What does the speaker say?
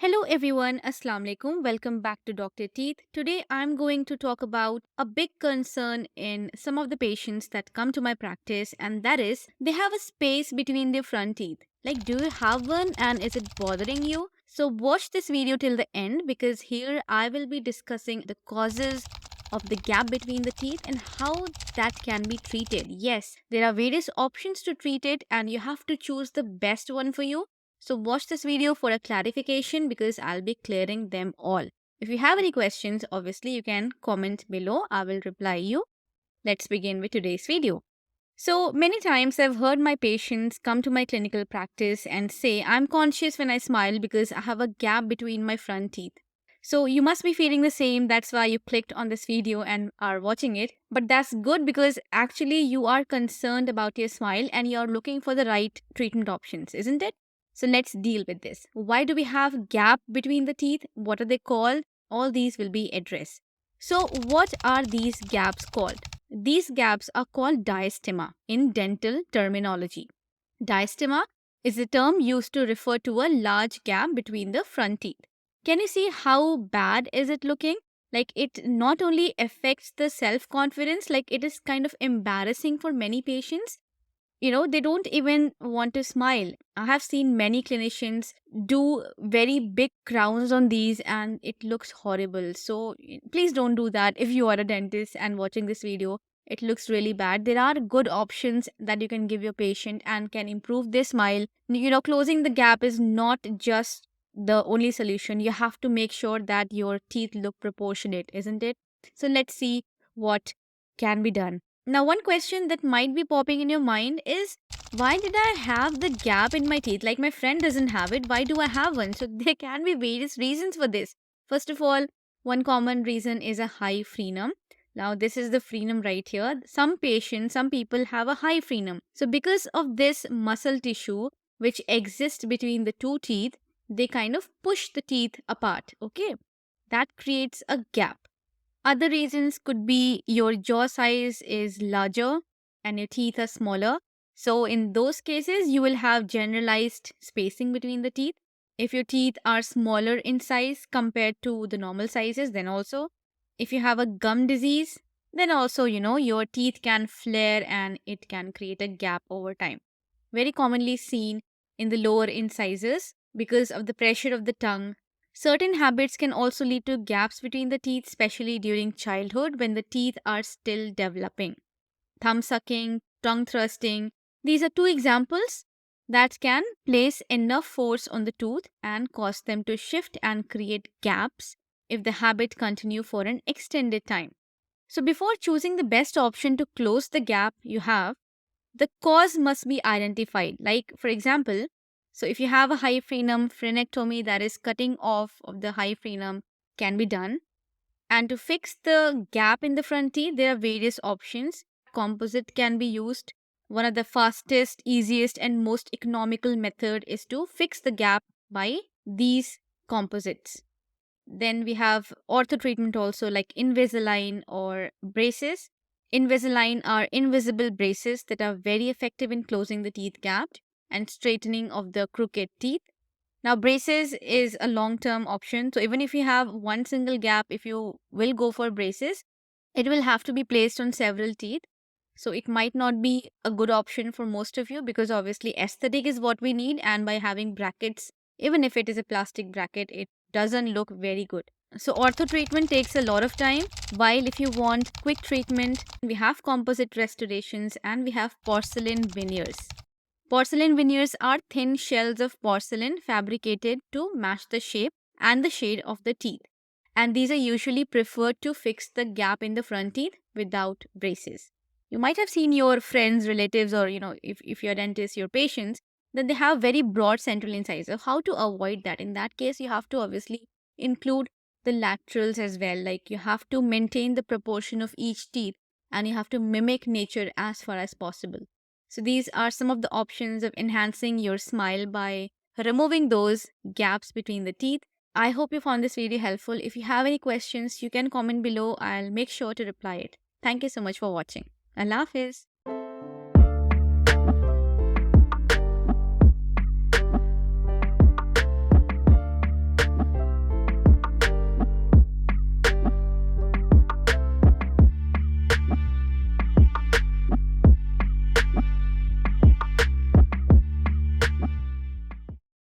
Hello everyone, Assalamu alaikum. Welcome back to Dr. Teeth. Today I'm going to talk about a big concern in some of the patients that come to my practice, and that is they have a space between their front teeth. Like, do you have one and is it bothering you? So, watch this video till the end because here I will be discussing the causes of the gap between the teeth and how that can be treated. Yes, there are various options to treat it, and you have to choose the best one for you. So watch this video for a clarification because I'll be clearing them all. If you have any questions, obviously you can comment below. I will reply you. Let's begin with today's video. So many times I've heard my patients come to my clinical practice and say, I'm conscious when I smile because I have a gap between my front teeth. So you must be feeling the same. That's why you clicked on this video and are watching it. But that's good because actually you are concerned about your smile and you're looking for the right treatment options, isn't it? So let's deal with this. Why do we have gap between the teeth? What are they called? All these will be addressed. So what are these gaps called? These gaps are called diastema in dental terminology. Diastema is a term used to refer to a large gap between the front teeth. Can you see how bad is it looking? Like, it not only affects the self confidence, like it is kind of embarrassing for many patients. They don't even want to smile. I have seen many clinicians do very big crowns on these and it looks horrible. So please don't do that. If you are a dentist and watching this video, it looks really bad. There are good options that you can give your patient and can improve their smile. Closing the gap is not just the only solution. You have to make sure that your teeth look proportionate, isn't it? So let's see what can be done. Now, one question that might be popping in your mind is, why did I have the gap in my teeth? Like, my friend doesn't have it. Why do I have one? So there can be various reasons for this. First of all, one common reason is a high frenum. Now, this is the frenum right here. Some people have a high frenum. So because of this muscle tissue which exists between the two teeth, they kind of push the teeth apart. Okay. That creates a gap. Other reasons could be your jaw size is larger and your teeth are smaller. So, in those cases, you will have generalized spacing between the teeth. If your teeth are smaller in size compared to the normal sizes, then also, if you have a gum disease, then also, your teeth can flare and it can create a gap over time. Very commonly seen in the lower incisors because of the pressure of the tongue. Certain habits can also lead to gaps between the teeth, especially during childhood when the teeth are still developing. Thumb sucking, tongue thrusting, these are two examples that can place enough force on the tooth and cause them to shift and create gaps if the habit continue for an extended time. So before choosing the best option to close the gap you have, the cause must be identified. Like, for example, so if you have a high frenum, frenectomy, that is cutting off of the high frenum, can be done. And to fix the gap in the front teeth, there are various options. Composite can be used. One of the fastest, easiest, and most economical method is to fix the gap by these composites. Then we have ortho treatment also, like Invisalign or braces. Invisalign are invisible braces that are very effective in closing the teeth gap and straightening of the crooked teeth. Now, braces is a long term option. So, even if you have one single gap, if you will go for braces, it will have to be placed on several teeth. So, it might not be a good option for most of you because obviously aesthetic is what we need. And by having brackets, even if it is a plastic bracket, it doesn't look very good. So, ortho treatment takes a lot of time. While if you want quick treatment, we have composite restorations and we have porcelain veneers. Porcelain veneers are thin shells of porcelain fabricated to match the shape and the shade of the teeth. And these are usually preferred to fix the gap in the front teeth without braces. You might have seen your friends, relatives, or if your dentist, your patients, that they have very broad central incisor. How to avoid that? In that case, you have to obviously include the laterals as well. Like, you have to maintain the proportion of each teeth and you have to mimic nature as far as possible. So these are some of the options of enhancing your smile by removing those gaps between the teeth. I hope you found this video helpful. If you have any questions, you can comment below. I'll make sure to reply it. Thank you so much for watching. Allah Hafiz.